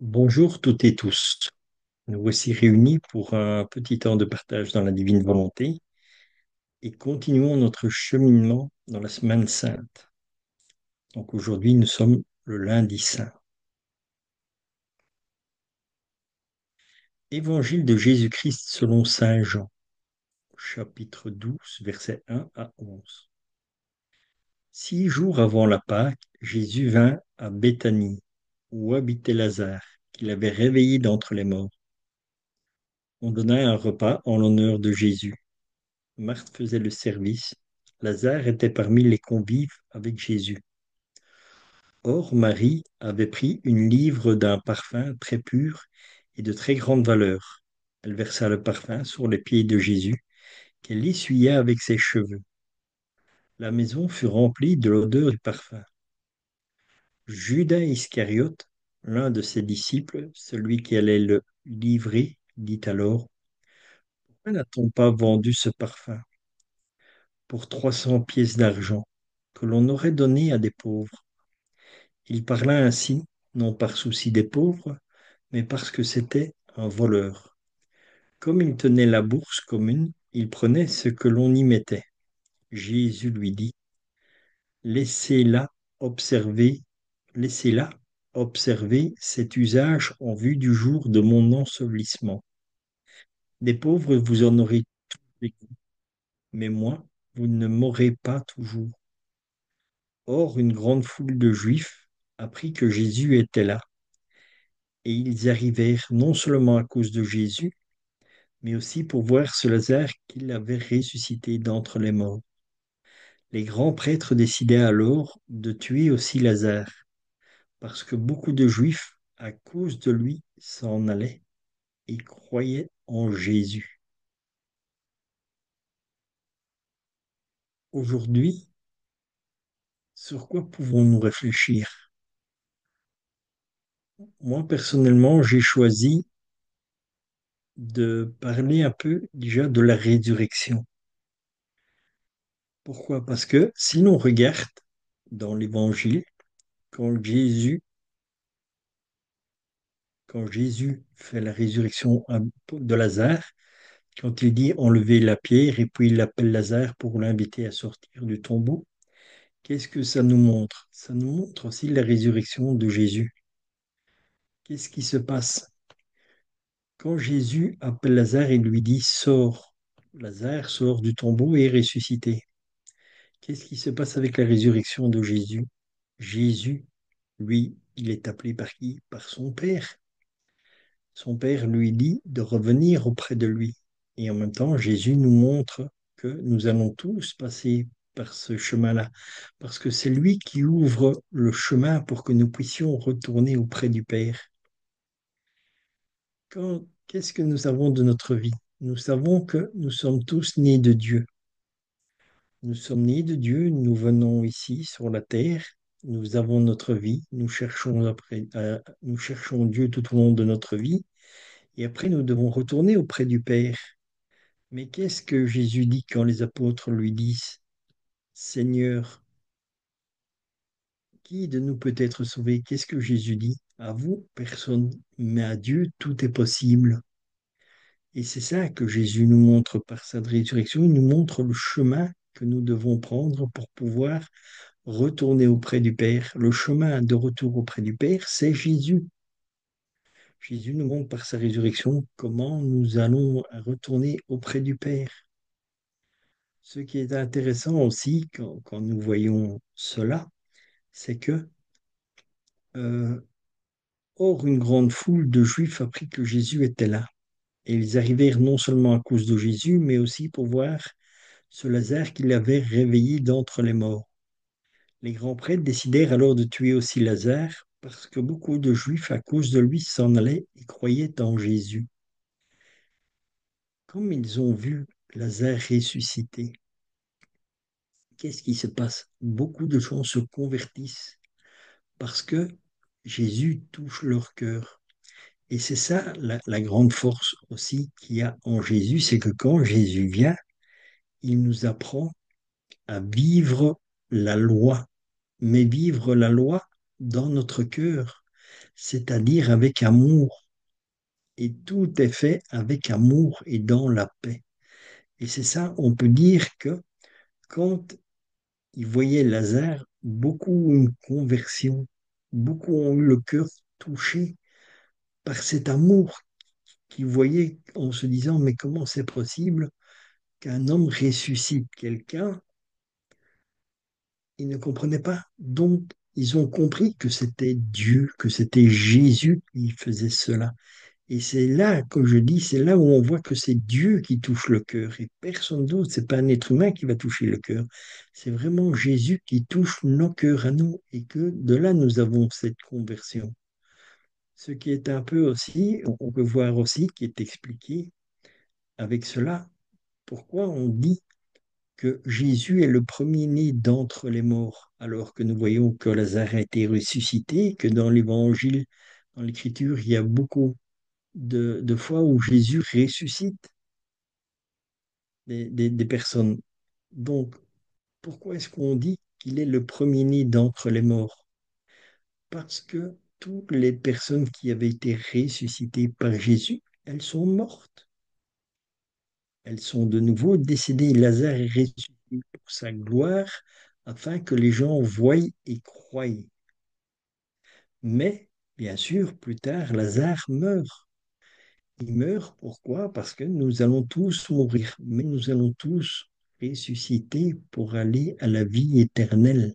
Bonjour toutes et tous. Nous voici réunis pour un petit temps de partage dans la divine volonté et continuons notre cheminement dans la semaine sainte. Donc aujourd'hui, nous sommes le lundi saint. Évangile de Jésus-Christ selon saint Jean, chapitre 12, versets 1 à 11. 6 jours avant la Pâque, Jésus vint à Béthanie, où habitait Lazare, qu'il avait réveillé d'entre les morts. On donna un repas en l'honneur de Jésus. Marthe faisait le service. Lazare était parmi les convives avec Jésus. Or, Marie avait pris une livre d'un parfum très pur et de très grande valeur. Elle versa le parfum sur les pieds de Jésus, qu'elle essuya avec ses cheveux. La maison fut remplie de l'odeur du parfum. Judas Iscariote, l'un de ses disciples, celui qui allait le livrer, dit alors: pourquoi n'a-t-on pas vendu ce parfum pour 300 pièces d'argent, que l'on aurait donné à des pauvres? Il parla ainsi, non par souci des pauvres, mais parce que c'était un voleur. Comme il tenait la bourse commune, il prenait ce que l'on y mettait. Jésus lui dit: Laissez-la observer, laissez-la observer cet usage en vue du jour de mon ensevelissement. Des pauvres, vous en aurez toujours, mais moi, vous ne m'aurez pas toujours. Or, une grande foule de Juifs apprit que Jésus était là, et ils arrivèrent non seulement à cause de Jésus, mais aussi pour voir ce Lazare qu'il avait ressuscité d'entre les morts. Les grands prêtres décidaient alors de tuer aussi Lazare, parce que beaucoup de Juifs, à cause de lui, s'en allaient et croyaient en Jésus. Aujourd'hui, sur quoi pouvons-nous réfléchir? Moi, personnellement, j'ai choisi de parler un peu déjà de la résurrection. Pourquoi? Parce que si l'on regarde dans l'Évangile, quand Jésus, quand Jésus fait la résurrection de Lazare, quand il dit enlever la pierre et puis il appelle Lazare pour l'inviter à sortir du tombeau, qu'est-ce que ça nous montre? Ça nous montre aussi la résurrection de Jésus. Qu'est-ce qui se passe? Quand Jésus appelle Lazare et lui dit sors, Lazare sort du tombeau et est ressuscité. Qu'est-ce qui se passe avec la résurrection de Jésus? Jésus, lui, il est appelé par qui? Par son Père. Son Père lui dit de revenir auprès de lui. Et en même temps, Jésus nous montre que nous allons tous passer par ce chemin-là, parce que c'est lui qui ouvre le chemin pour que nous puissions retourner auprès du Père. Qu'est-ce que nous savons de notre vie? Nous savons que nous sommes tous nés de Dieu. Nous sommes nés de Dieu, nous venons ici sur la terre, nous avons notre vie, nous cherchons Dieu tout au long de notre vie, et après nous devons retourner auprès du Père. Mais qu'est-ce que Jésus dit quand les apôtres lui disent: Seigneur, qui de nous peut être sauvé? Qu'est-ce que Jésus dit? À vous, personne, mais à Dieu, tout est possible. Et c'est ça que Jésus nous montre par sa résurrection. Il nous montre le chemin que nous devons prendre pour pouvoir retourner auprès du Père. Le chemin de retour auprès du Père, c'est Jésus. Jésus nous montre par sa résurrection comment nous allons retourner auprès du Père. Ce qui est intéressant aussi quand nous voyons cela, c'est que, euh, or, une grande foule de Juifs apprit que Jésus était là. Et ils arrivèrent non seulement à cause de Jésus, mais aussi pour voir ce Lazare qu'il avait réveillé d'entre les morts. Les grands prêtres décidèrent alors de tuer aussi Lazare, parce que beaucoup de Juifs, à cause de lui, s'en allaient et croyaient en Jésus. Comme ils ont vu Lazare ressuscité, qu'est-ce qui se passe? Beaucoup de gens se convertissent parce que Jésus touche leur cœur. Et c'est ça la grande force aussi qu'il y a en Jésus, c'est que quand Jésus vient, il nous apprend à vivre la loi, mais vivre la loi dans notre cœur. c'est-à-dire avec amour. Et tout est fait avec amour et dans la paix. Et c'est ça, on peut dire que quand ils voyaient Lazare, beaucoup ont eu une conversion, beaucoup ont eu le cœur touché par cet amour qu'ils voyaient en se disant, mais comment c'est possible qu'un homme ressuscite quelqu'un? Ils ne comprenaient pas. Donc, ils ont compris que c'était Dieu, que c'était Jésus qui faisait cela. Et c'est là que je dis, c'est là où on voit que c'est Dieu qui touche le cœur et personne d'autre. C'est pas un être humain qui va toucher le cœur. C'est vraiment Jésus qui touche nos cœurs à nous et que de là nous avons cette conversion. Ce qui est un peu aussi, on peut voir aussi, qui est expliqué avec cela, pourquoi on dit que Jésus est le premier-né d'entre les morts, alors que nous voyons que Lazare a été ressuscité, que dans l'Évangile, dans l'Écriture, il y a beaucoup de fois où Jésus ressuscite des personnes. Donc, pourquoi est-ce qu'on dit qu'il est le premier-né d'entre les morts? Parce que toutes les personnes qui avaient été ressuscitées par Jésus, elles sont mortes. Elles sont de nouveau décédées. Lazare est ressuscité pour sa gloire afin que les gens voient et croient. Mais, bien sûr, plus tard, Lazare meurt. Il meurt, pourquoi? Parce que nous allons tous mourir, mais nous allons tous ressusciter pour aller à la vie éternelle.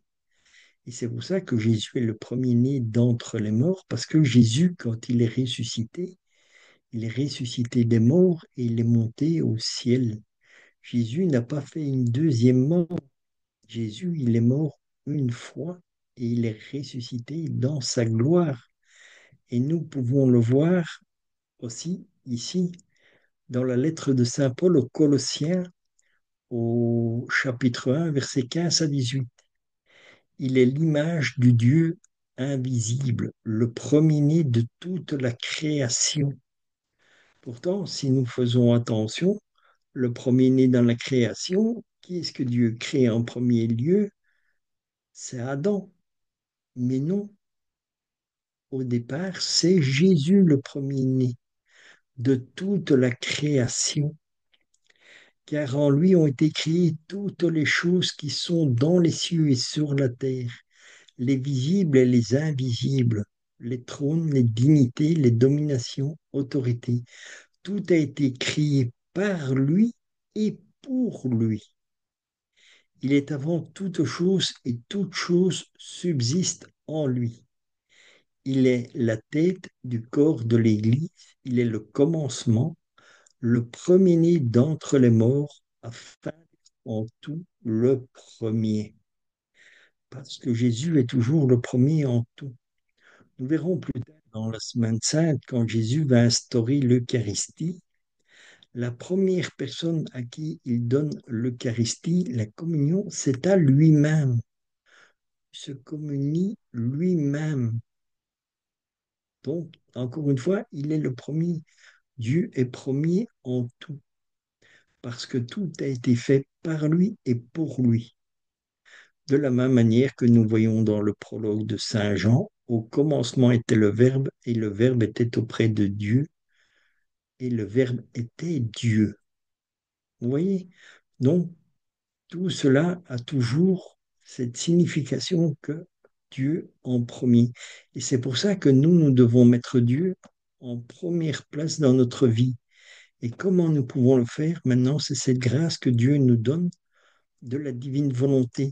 Et c'est pour ça que Jésus est le premier-né d'entre les morts, parce que Jésus, quand il est ressuscité des morts et il est monté au ciel. Jésus n'a pas fait une deuxième mort. Jésus, il est mort une fois et il est ressuscité dans sa gloire. Et nous pouvons le voir aussi ici dans la lettre de Saint Paul aux Colossiens, au chapitre 1, versets 15 à 18. Il est l'image du Dieu invisible, le premier-né de toute la création. Pourtant, si nous faisons attention, le premier-né dans la création, qui est-ce que Dieu crée en premier lieu? C'est Adam. Mais non, au départ, c'est Jésus le premier-né de toute la création, car en lui ont été créées toutes les choses qui sont dans les cieux et sur la terre, les visibles et les invisibles, les trônes, les dignités, les dominations, autorités. Tout a été créé par lui et pour lui. Il est avant toute chose et toute chose subsiste en lui. Il est la tête du corps de l'Église, il est le commencement, le premier-né d'entre les morts, afin en tout le premier. Parce que Jésus est toujours le premier en tout. Nous verrons plus tard dans la semaine sainte, quand Jésus va instaurer l'Eucharistie, la première personne à qui il donne l'Eucharistie, la communion, c'est à lui-même. Il se communie lui-même. Donc, encore une fois, il est le premier. Dieu est premier en tout, parce que tout a été fait par lui et pour lui. De la même manière que nous voyons dans le prologue de Saint Jean, au commencement était le Verbe, et le Verbe était auprès de Dieu, et le Verbe était Dieu. Vous voyez? Donc, tout cela a toujours cette signification que Dieu en premier. Et c'est pour ça que nous devons mettre Dieu en première place dans notre vie. Et comment nous pouvons le faire maintenant? C'est cette grâce que Dieu nous donne de la divine volonté.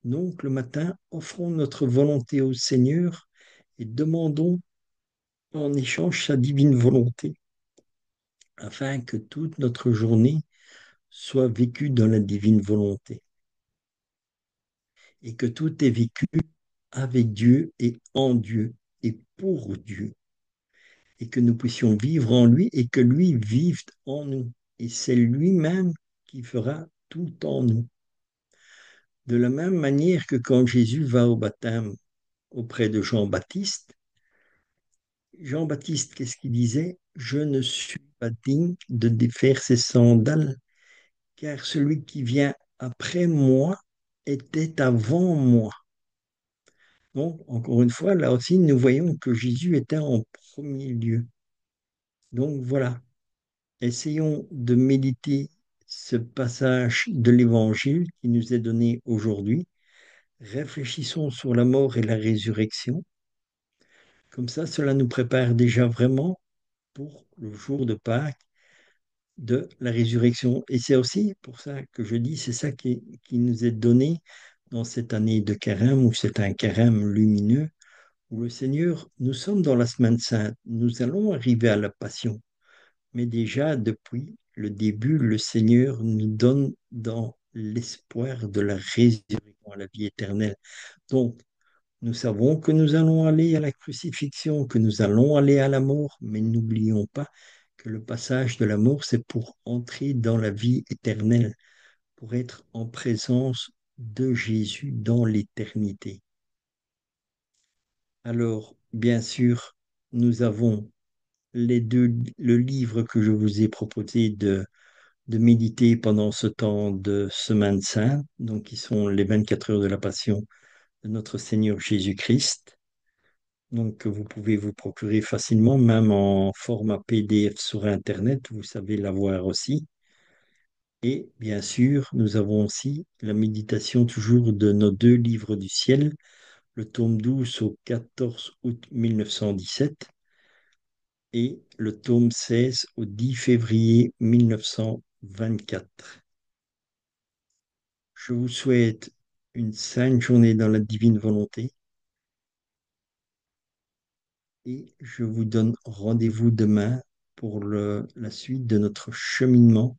Donc, le matin, offrons notre volonté au Seigneur et demandons en échange sa divine volonté, afin que toute notre journée soit vécue dans la divine volonté et que tout est vécu avec Dieu et en Dieu et pour Dieu, et que nous puissions vivre en lui et que lui vive en nous. Et c'est lui-même qui fera tout en nous. De la même manière que quand Jésus va au baptême auprès de Jean-Baptiste, Jean-Baptiste, qu'est-ce qu'il disait? Je ne suis pas digne de défaire ses sandales, car celui qui vient après moi était avant moi. Donc, encore une fois, là aussi, nous voyons que Jésus était en premier lieu. Donc voilà, essayons de méditer ce passage de l'Évangile qui nous est donné aujourd'hui. Réfléchissons sur la mort et la résurrection. Comme ça, cela nous prépare déjà vraiment pour le jour de Pâques de la résurrection. Et c'est aussi pour ça que je dis, c'est ça qui nous est donné dans cette année de carême, où c'est un carême lumineux, où le Seigneur, nous sommes dans la semaine sainte, nous allons arriver à la passion. Mais déjà, depuis le début, le Seigneur nous donne dans l'espoir de la résurrection à la vie éternelle. Donc, nous savons que nous allons aller à la crucifixion, que nous allons aller à la mort, mais n'oublions pas que le passage de la mort, c'est pour entrer dans la vie éternelle, pour être en présence de Jésus dans l'éternité. Alors, bien sûr, nous avons le livre que je vous ai proposé de méditer pendant ce temps de Semaine Sainte, donc qui sont les 24 heures de la Passion de notre Seigneur Jésus-Christ. Donc, vous pouvez vous procurer facilement, même en format PDF sur Internet, vous savez l'avoir aussi. Et bien sûr, nous avons aussi la méditation toujours de nos deux livres du ciel, le tome 12 au 14 août 1917 et le tome 16 au 10 février 1924. Je vous souhaite une sainte journée dans la divine volonté et je vous donne rendez-vous demain pour la suite de notre cheminement